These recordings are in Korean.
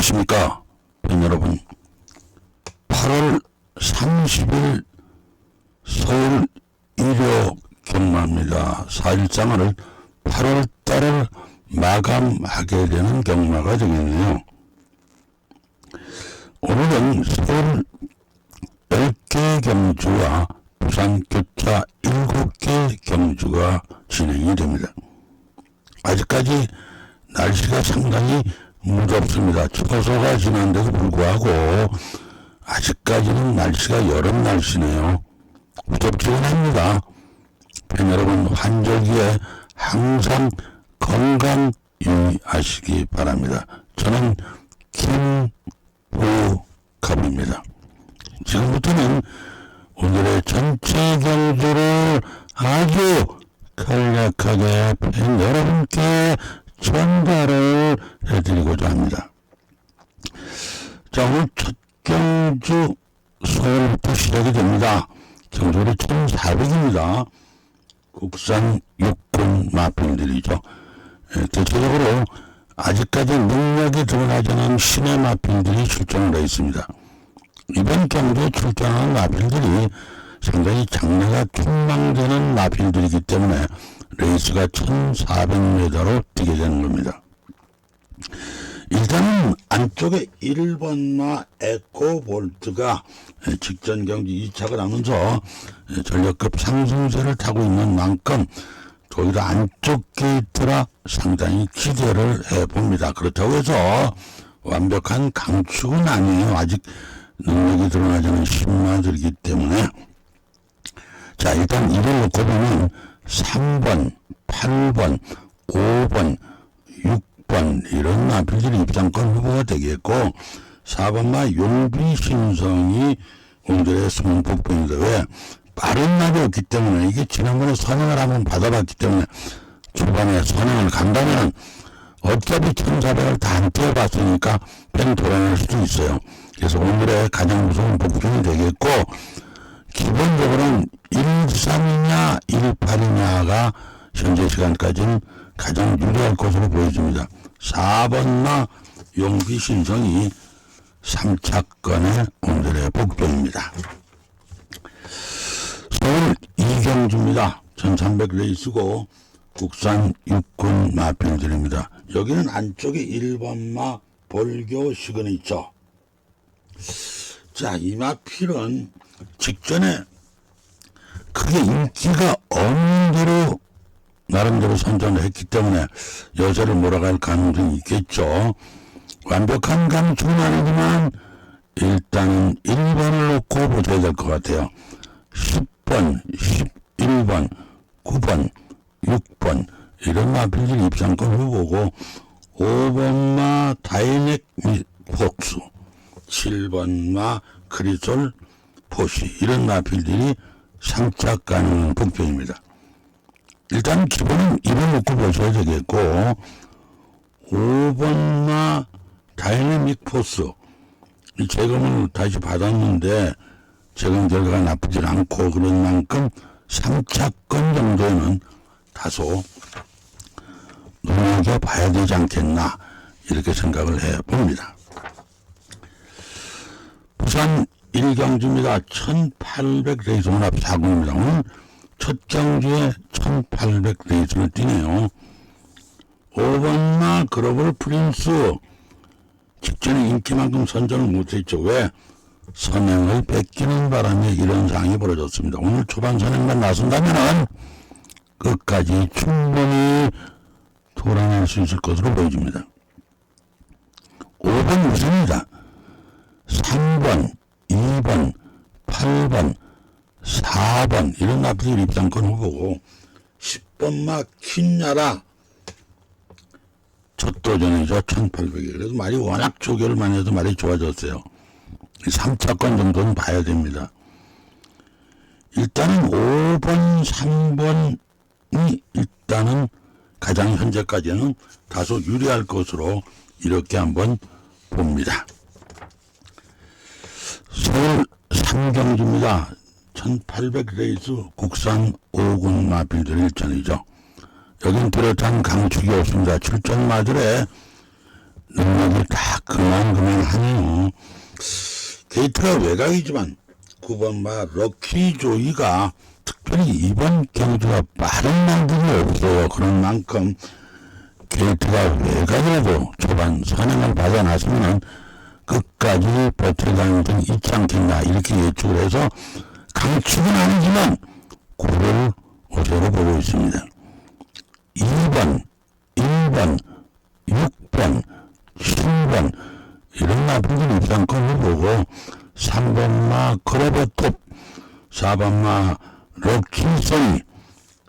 안녕하십니까 팬 여러분. 8월 30일 서울 일요 경마입니다. 4일장을 8월달을 마감하게 되는 경마가 되겠네요. 오늘은 서울 10개 경주와 부산 교차 7개 경주가 진행이 됩니다. 아직까지 날씨가 상당히 무덥습니다. 추워서가 지난데도 불구하고 아직까지는 날씨가 여름 날씨네요. 무덥지는 합니다. 팬 여러분, 환절기에 항상 건강 유의하시기 바랍니다. 저는 김우갑입니다. 지금부터는 오늘의 전체 경주를 아주 간략하게 팬 여러분께 전달을 해드리고자 합니다. 자, 오늘 첫 경주 서울부터 시작이 됩니다. 경주율이 1400입니다. 국산 육군 마필들이죠. 대체적으로 아직까지 능력이 드러나지 않은 신의 마필들이 출전을 해 있습니다. 이번 경주에 출전하는 마필들이 상당히 장래가 촉망되는 마필들이기 때문에 레이스가 1400m로 뛰게 되는 겁니다. 일단은 안쪽에 1번마 에코볼트가 직전 경기 2착을 하면서 전력급 상승세를 타고 있는 만큼 오히려 안쪽 게이트라 상당히 기대를 해봅니다. 그렇다고 해서 완벽한 강축은 아니에요. 아직 능력이 드러나지 않은 신마들이기 때문에. 자, 일단 이를 놓고 보면 3번, 8번, 5번, 6번 이런 마필들이 입장권 후보가 되겠고, 4번마 용비신성이 오늘의 숨은 폭풍인데, 왜? 빠른 날이 없기 때문에, 이게 지난번에 선행을 한번 받아봤기 때문에 초반에 선행을 간다면 어차피 1400을 다 안 뛰어봤으니까 뺑 돌아낼 수도 있어요. 그래서 오늘의 가장 무서운 폭풍이 되겠고, 기본적으로는 13이냐 18이냐가 현재 시간까지는 가장 유리할 것으로 보여집니다. 4번마 용비신성이 3차권의 오늘의 복병입니다. 서울 이경주입니다. 1300 레이스고 국산 육군 마필들입니다. 여기는 안쪽에 1번마 볼교 시그니처. 자, 이 마필은 직전에 크게 인기가 없는 대로 나름대로 선전을 했기 때문에 여자를 몰아갈 가능성이 있겠죠. 완벽한 강축은 아니지만 일단은 1번을 놓고 보셔야 될 것 같아요. 10번, 11번, 9번, 6번 이런 마필들이 입상권 후보고, 5번마 다이넥 폭스, 7번마 크리솔 포시 이런 마필들이 3착 가능한 복병입니다. 일단 기본은 이걸 놓고 보셔야 되겠고, 5번마 다이내믹 포스 이 재검을 다시 받았는데 재검 결과가 나쁘지 않고 그런 만큼 3차권 정도는 다소 눈여겨봐야 되지 않겠나 이렇게 생각을 해봅니다. 부산 1경주입니다. 1800 레이스는 앞 4군입니다. 오늘 첫 경주에 1800 레이스를 뛰네요. 5번마 글로벌 프린스 직전에 인기만큼 선전을 못했죠. 왜? 선행을 뺏기는 바람에 이런 상황이 벌어졌습니다. 오늘 초반 선행만 나선다면 끝까지 충분히 돌아낼 수 있을 것으로 보여집니다. 5번 우선입니다. 3번, 2번, 8번, 4번 이런 마필들 입장권 후보고, 10번마 퀸야라 첫 도전이죠. 1800이. 그래서 말이 워낙 조결만 해도 말이 좋아졌어요. 3차권 정도는 봐야 됩니다. 일단은 5번, 3번이 일단은 가장 현재까지는 다소 유리할 것으로 이렇게 한번 봅니다. 서울 3경주입니다. 1800 레이스 국산 5군 마필들 일전이죠. 여긴 뚜렷한 강축이 없습니다. 출전마들의 능력이 다 그만하네요. 게이트가 외곽이지만 9번 마 럭키 조이가 특별히 이번 경주가 빠른 날들이 없어요. 그런 만큼 게이트가 외곽이라도 초반 선행을 받아 나서면 끝까지 버틸 가능성이 있지 않겠나 이렇게 예측을 해서 강축은 아니지만 9를 우세로 보고 있습니다. 2번, 1번, 6번, 7번 이런 나쁜 입상권을 보고 3번마 크로버톱, 4번마 럭키소니,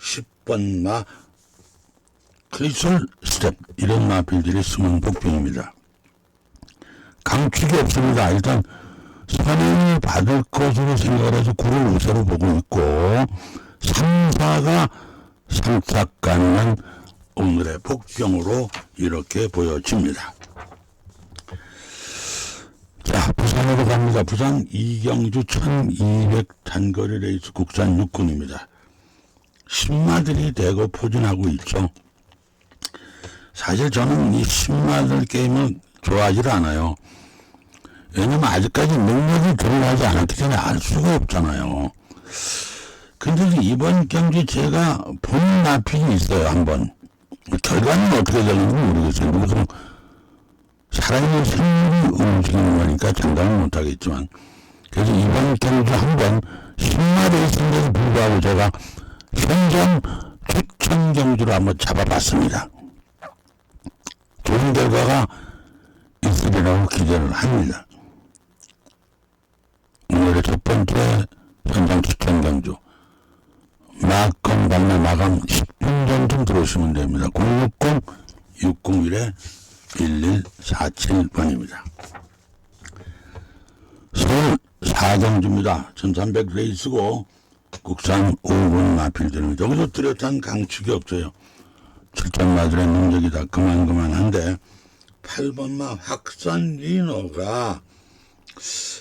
10번마 크리솔 스텝 이런 마필들이 숨은 복병입니다. 강축이 없습니다. 일단 선행을 받을 것으로 생각을 해서 9를 우세로 보고 있고 3, 4가 상착 가능한 오늘의 복병으로 이렇게 보여집니다. 자, 부산으로 갑니다. 부산 이경주 1200 단거리 레이스 국산 6군입니다. 신마들이 대거 포진하고 있죠. 사실 저는 이 신마들 게임을 좋아하지 않아요. 왜냐면 아직까지 능력이 드러나지 않았기 때문에 알 수가 없잖아요. 근데 이번 경기 제가 본 나필이 있어요, 한번. 결과는 어떻게 되는지 모르겠어요. 무슨 살아있는 생물이 움직이는 거니까 장담은 못하겠지만. 그래서 이번 경기 한번 10마리에 있는데도 불구하고 제가 현장 추천 경주를 한번 잡아봤습니다. 좋은 결과가 있으리라고 기대를 합니다. 오늘의 첫 번째 현장 추천 경주. 마감 방매 마감 10분 전쯤 들어오시면 됩니다. 060-601-1147번입니다. 서울 사경주입니다. 1300 레이스고 국산 5분 마필들입니다. 여기서 뚜렷한 강축이 없어요. 출전마들의 능력이 다 그만한데 8번마 확산 리너가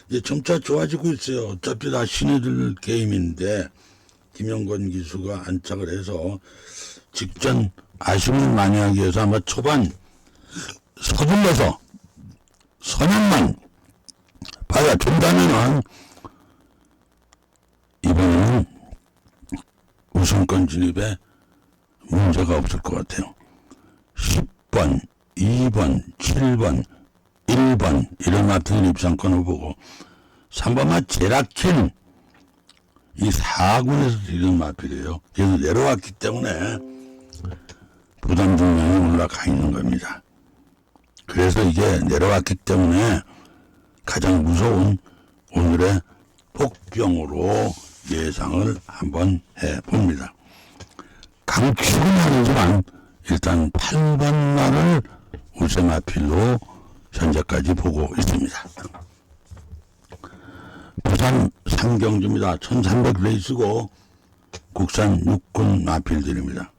이제 점차 좋아지고 있어요. 어차피 다 신애들 게임인데 김영권 기수가 안착을 해서 직전 아쉬움을 많이 하기 위해서 아마 초반 서둘러서 선행만 받아준다면은 이번에는 우승권 진입에 문제가 없을 것 같아요. 10번, 2번, 7번, 1번 이런 같은 입상권을 보고 3번만 제라킨 이 4군에서 이런 마필이에요. 그래서 내려왔기 때문에 부담 중량이 올라가 있는 겁니다. 그래서 이게 내려왔기 때문에 가장 무서운 오늘의 복병으로 예상을 한번 해봅니다. 강축은 아니지만 일단 8번 말을 우세마필로 현재까지 보고 있습니다. 부산 삼경주입니다. 1300 레이스고 국산 6군 마필들입니다.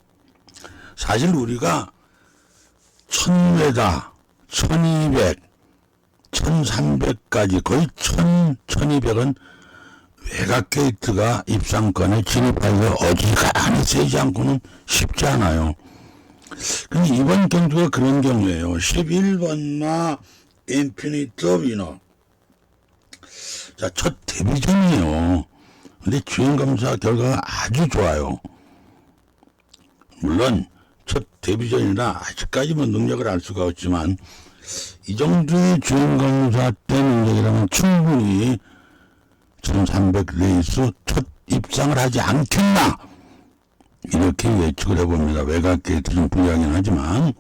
사실 우리가 1000m, 1200, 1300까지 거의 1000, 1200은 외곽 게이트가 입상권에 진입하기가 어지간히 세지 않고는 쉽지 않아요. 근데 이번 경주가 그런 경우에요. 11번마 인피니트 위너. 자, 첫 데뷔전이에요. 근데 주행검사 결과가 아주 좋아요. 물론 첫 데뷔전이라 아직까지 뭐 능력을 알 수가 없지만 이 정도의 주행검사 때 능력이라면 충분히 1300 레이스 첫 입상을 하지 않겠나 이렇게 예측을 해봅니다. 외곽 게이트 좀 불리하긴 하지만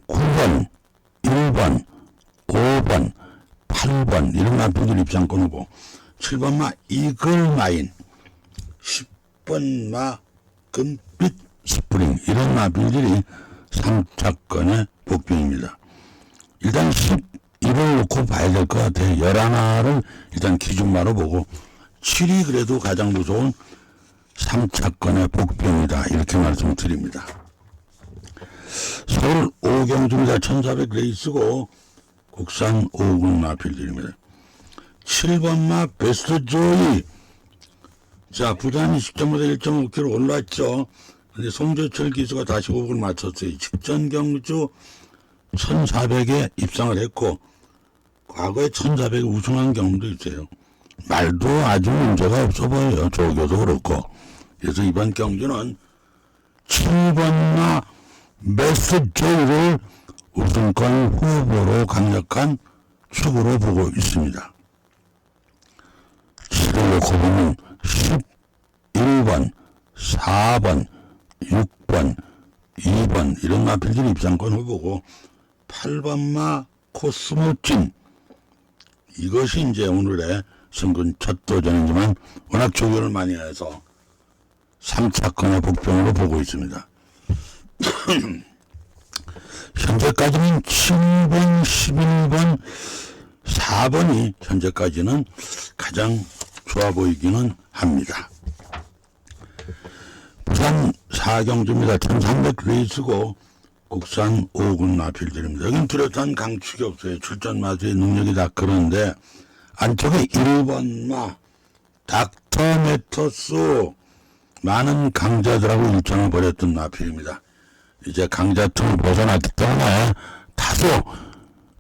9번, 1번, 5번, 8번 이런 마필들 입상권 후보 7번마 이글마인 10번마 금빛 스프링 이런 마필들이 3차권의 복병입니다. 일단 11을 놓고 봐야 될 것 같아요. 11화를 일단 기준마로 보고 7이 그래도 가장 무서운 3차권의 복병이다 이렇게 말씀드립니다. 서울 오경주입니다. 1400 레이스고 국산 5군 마필들입니다. 7번마 베스트 조이. 자, 부산이 10점보다 1.5km 올랐죠. 근데 송조철 기수가 다시 5을 맞췄어요. 직전 경주 1400에 입상을 했고 과거에 1400에 우승한 경험도 있어요. 말도 아주 문제가 없어 보여요. 조교도 그렇고. 그래서 이번 경주는 7번마 메스제이를 우승권 후보로 강력한 축으로 보고 있습니다. 7을 놓고 보면 11번, 4번, 6번, 2번 이런 마필들이 입상권 후보고 8번마 코스모찐 이것이 이제 오늘의 승근 첫 도전이지만 워낙 조교를 많이 해서 3차권의 복병으로 보고 있습니다. 현재까지는 7번, 11번, 4번이 현재까지는 가장 좋아 보이기는 합니다. 부산 4경주입니다. 1300레이스고 국산 5군 마필들입니다. 여긴 뚜렷한 강축이 없어요. 출전 마수의 능력이 다 그런데 안쪽에 1번마 닥터 메터스 많은 강자들하고 일정을 벌였던 마필입니다. 이제 강자 틈을 벗어났기 때문에 다소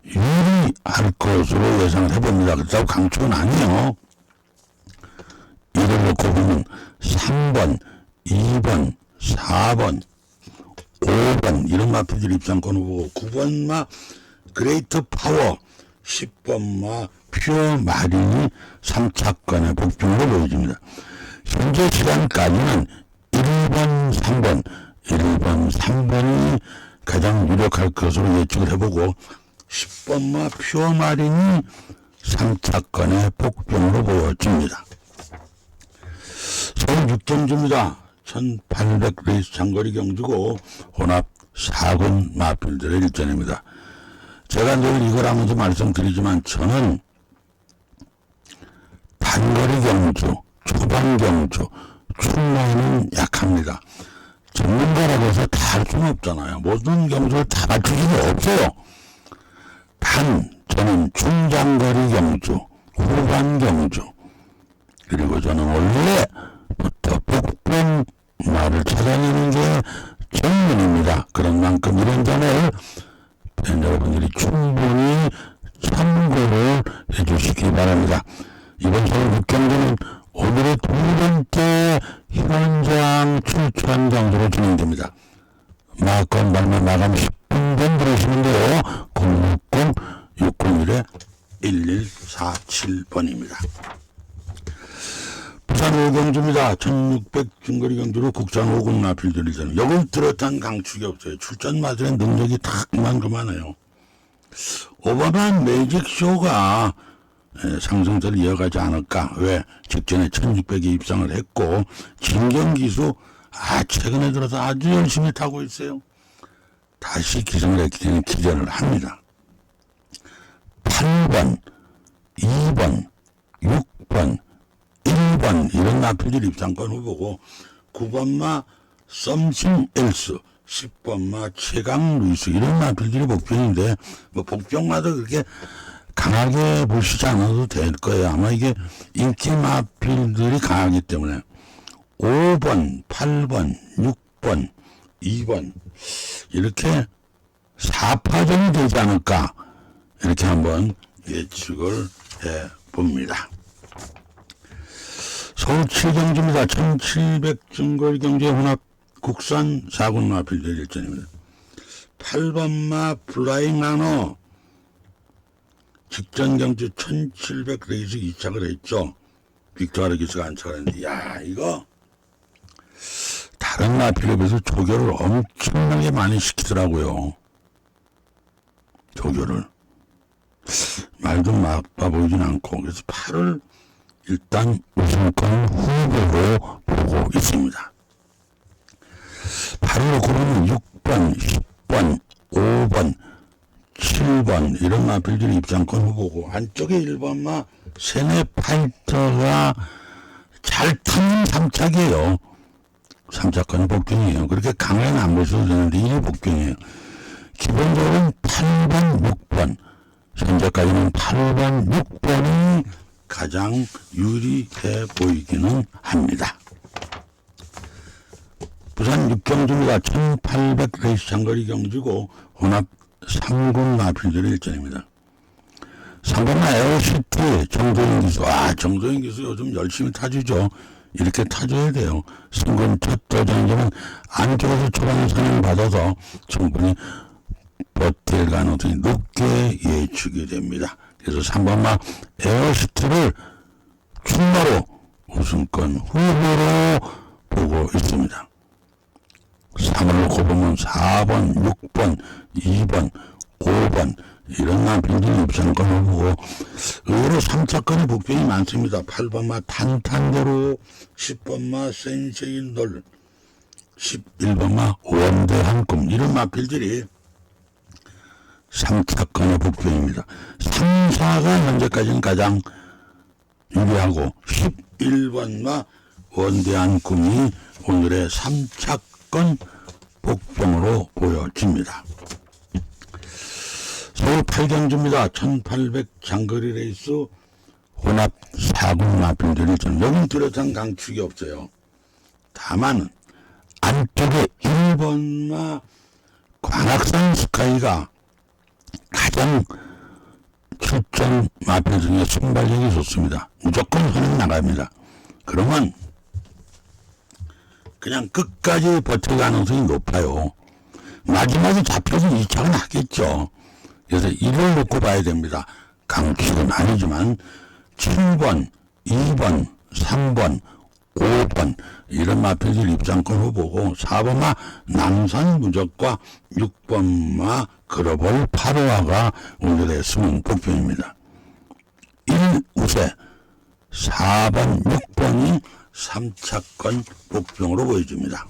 유리할 것으로 예상을 해봅니다. 그렇다고 강축은 아니에요. 이를 놓고 보면 3번, 2번, 4번, 5번 이런 마필들 입상권 후보고 9번마 그레이트 파워 10번마 퓨어 마린이 3차권의 복병으로 보여집니다. 현재 시간까지는 1번, 3번, 1번, 3번이 가장 유력할 것으로 예측을 해보고 10번마 퓨어 마린이 3차권의 복병으로 보여집니다. 서울 6경주입니다. 1800레이스 장거리 경주고 혼합 4군 마필들의 일전입니다. 제가 늘 이걸 하면서 말씀드리지만 저는 단거리 경주, 초반 경주, 출마에는 약합니다. 전문가라고 해서 다 할 수는 없잖아요. 모든 경주를 다 맞출 수는 없어요. 단 저는 중장거리 경주, 후반 경주 그리고 저는 원래부터 복병마를 찾아내는 게 전문입니다. 그런 만큼 이런 점을 여러분들이 충분히 참고를 해주시기 바랍니다. 이번 서울 6경주는 오늘의 두 번째 현장 출전 경주로 진행됩니다. 마건 발매 마감 10분 전 들으시면 돼요. 060-601-1147번입니다. 부산 5경주입니다. 1600 중거리 경주로 국산 5군 마필들이잖아요. 여긴 뚜렷한 강축이 없어요. 출전 마들의 능력이 다 그만해요. 오바마 매직쇼가 상승세를 이어가지 않을까. 왜? 직전에 1600에 입상을 했고 진경기수 최근에 들어서 아주 열심히 타고 있어요. 다시 기승을 했기 때문에 기대를 합니다. 8번, 2번, 6번, 1번 이런 마필들 입상권 후보고 9번마 썸씽 엘스 10번마 최강 루이스 이런 마필들이 복병인데 뭐 복병마다 그렇게 강하게 보시지 않아도 될 거예요. 아마 이게 인기 마필들이 강하기 때문에 5번, 8번, 6번, 2번 이렇게 4파전이 되지 않을까 이렇게 한번 예측을 해봅니다. 서울 7경주입니다. 1700 중거리 경주의 혼합 국산 4군 마필들 일전입니다. 8번마 플라잉 나노 직전 경주 1700 레이스 2착을 했죠. 빅토르 아르기스가 안착을 했는데 이거 다른 마필에 비해서 조교를 엄청나게 많이 시키더라고요. 조교를 말도 나빠 보이진 않고 그래서 8을 일단 우승권 후보로 보고 있습니다. 8을 놓고 보면 6번, 10번, 5번, 7번 이런 마필들이 입상권 후보고 안쪽에 1번마 세네 파이터가 잘 타는 3착이에요. 3착권이 복병이에요. 그렇게 강하게는 안 보셔도 되는데 이게 복병이에요. 기본적으로는 8번, 6번 현재까지는 8번, 6번이 가장 유리해 보이기는 합니다. 부산 6경주입니다. 1800 레이스 장거리 경주고 혼합 3군 마필들의 일전입니다. 3번마 에어시티 정도현 기수. 정도현 기수 요즘 열심히 타주죠. 이렇게 타줘야 돼요. 승군 첫 도전자는 안쪽에서 초반에 선행받아서 충분히 버틸 가능성이 높게 예측이 됩니다. 그래서 3번마 에어시티를 출마로 우승권 후보로 보고 있습니다. 3을 놓고 보면 4번, 6번, 2번, 5번 이런 마필들이 입상권을 보고 의외로 3차권의 복병이 많습니다. 8번마 탄탄대로, 10번마 센세인돌, 11번마 원대한꿈 이런 마필들이 3차권의 복병입니다. 3, 4가 현재까지는 가장 유리하고 11번마 원대한꿈이 오늘의 3차권 복병으로 보여집니다. 서울 8경주입니다. 1800 장거리 레이스 혼합 4군 마필들이 여긴 뚜렷한 강축이 없어요. 다만 안쪽에 1번마 관악산 스카이가 가장 출전 마필 중에 순발력이 좋습니다. 무조건 선행 나갑니다. 그러면 그냥 끝까지 버틸 가능성이 높아요. 마지막에 잡혀서 2차가 나겠죠. 그래서 이를 놓고 봐야 됩니다. 강축은 아니지만 7번, 2번, 3번, 5번 이런 마필들 입장권 후보고 4번마 남산 무적과 6번마 글로벌 8호화가 오늘의 승은 복병입니다. 1우세 4번, 6번이 3차권 복병으로 보여집니다.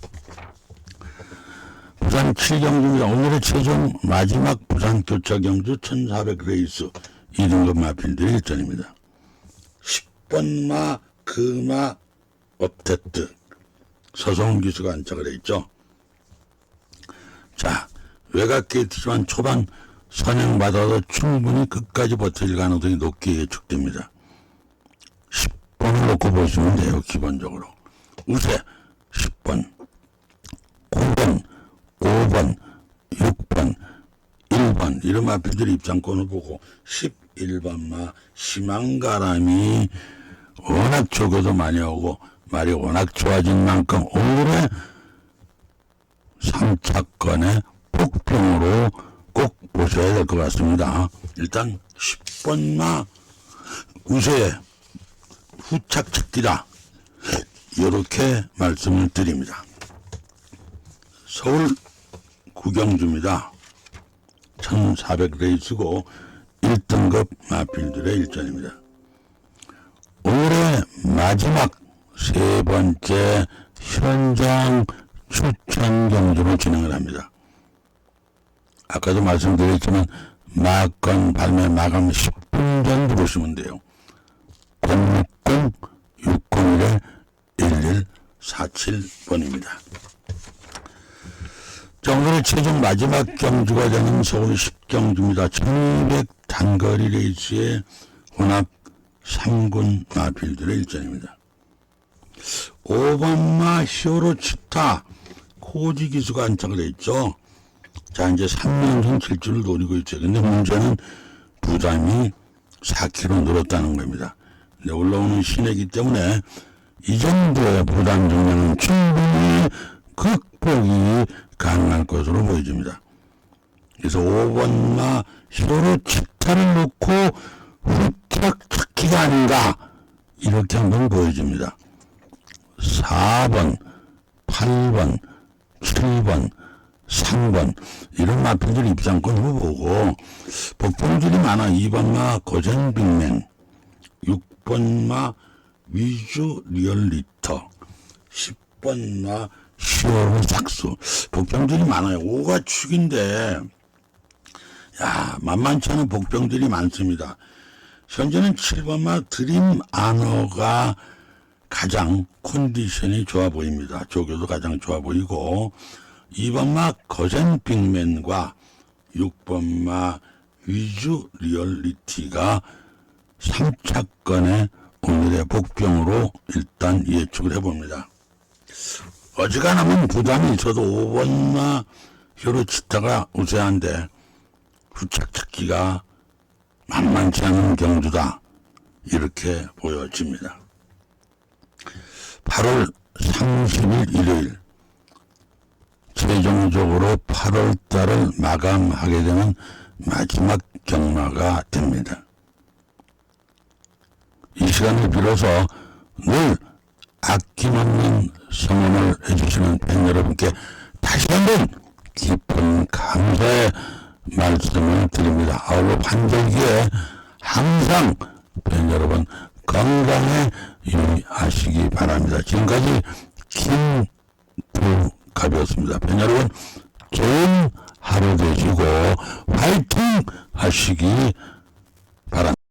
부산 7경주입니다. 오늘의 최종 마지막 부산 교차경주 1400 레이스 2등급 마필들의 일전입니다. 10번마 금마 업데트 서성훈 기수가 안착을 했죠. 자, 외곽 게이트지만 초반 선행받아서 충분히 끝까지 버틸 가능성이 높게 예측됩니다. 10번을 놓고 보시면 돼요. 기본적으로 우세 10번, 9번, 5번, 6번, 1번 이런 마필들의 입장권을 보고 11번마 희망가람이 워낙 조교도 많이 오고 말이 워낙 좋아진 만큼 오늘의 3차권의 복병으로 꼭 보셔야 될 것 같습니다. 일단 10번마 우세의 후착 찾기다 이렇게 말씀을 드립니다. 서울 구경주입니다. 1400 레이스고 1등급 마필들의 일전입니다. 올해 마지막 세 번째 현장 추천 경주로 진행을 합니다. 아까도 말씀드렸지만 마건 발매 마감 10분 전 들어오시면 돼요. 060-601-1147번입니다. 자, 오늘의 최종 마지막 경주가 되는 서울 10경주입니다. 1200 단거리 레이스의 혼합 3군 마필들의 일전입니다. 5번마 히어로치타 코지 기수가 안착을 했죠. 자, 이제 3연승 질주를 노리고 있죠. 근데 문제는 부담이 4kg 늘었다는 겁니다. 근데 올라오는 시내이기 때문에 이 정도의 부담 정도는 충분히 극복이 가능할 것으로 보여집니다. 그래서 5번마 히어로치타를 놓고 후착 찾기가 아닌가 이렇게 한번 보여집니다. 4번, 8번, 7번, 3번 이런 마필들 입장권 후보고 복병들이 많아. 2번마 고젠빅맨, 6번마 위주 리얼리터, 10번마 히어로 삭수 복병들이 많아요. 5가 축인데 만만치 않은 복병들이 많습니다. 현재는 7번마 드림 아너가 가장 컨디션이 좋아 보입니다. 조교도 가장 좋아 보이고 2번마 거센 빅맨과 6번마 위주 리얼리티가 3차권의 오늘의 복병으로 일단 예측을 해봅니다. 어지간하면 부담이 있어도 5번마 히어로치타가 우세한데 후착 찾기가 만만치 않은 경주다. 이렇게 보여집니다. 8월 30일 일요일 최종적으로 8월달을 마감하게 되는 마지막 경마가 됩니다. 이 시간을 빌어서 늘 아낌없는 성원을 해주시는 팬 여러분께 다시 한번 깊은 감사의 말씀을 드립니다. 아울러 환절기에 항상 팬 여러분 건강에 유의하시기 바랍니다. 지금까지 김두갑이었습니다. 팬 여러분 좋은 하루 되시고 화이팅 하시기 바랍니다.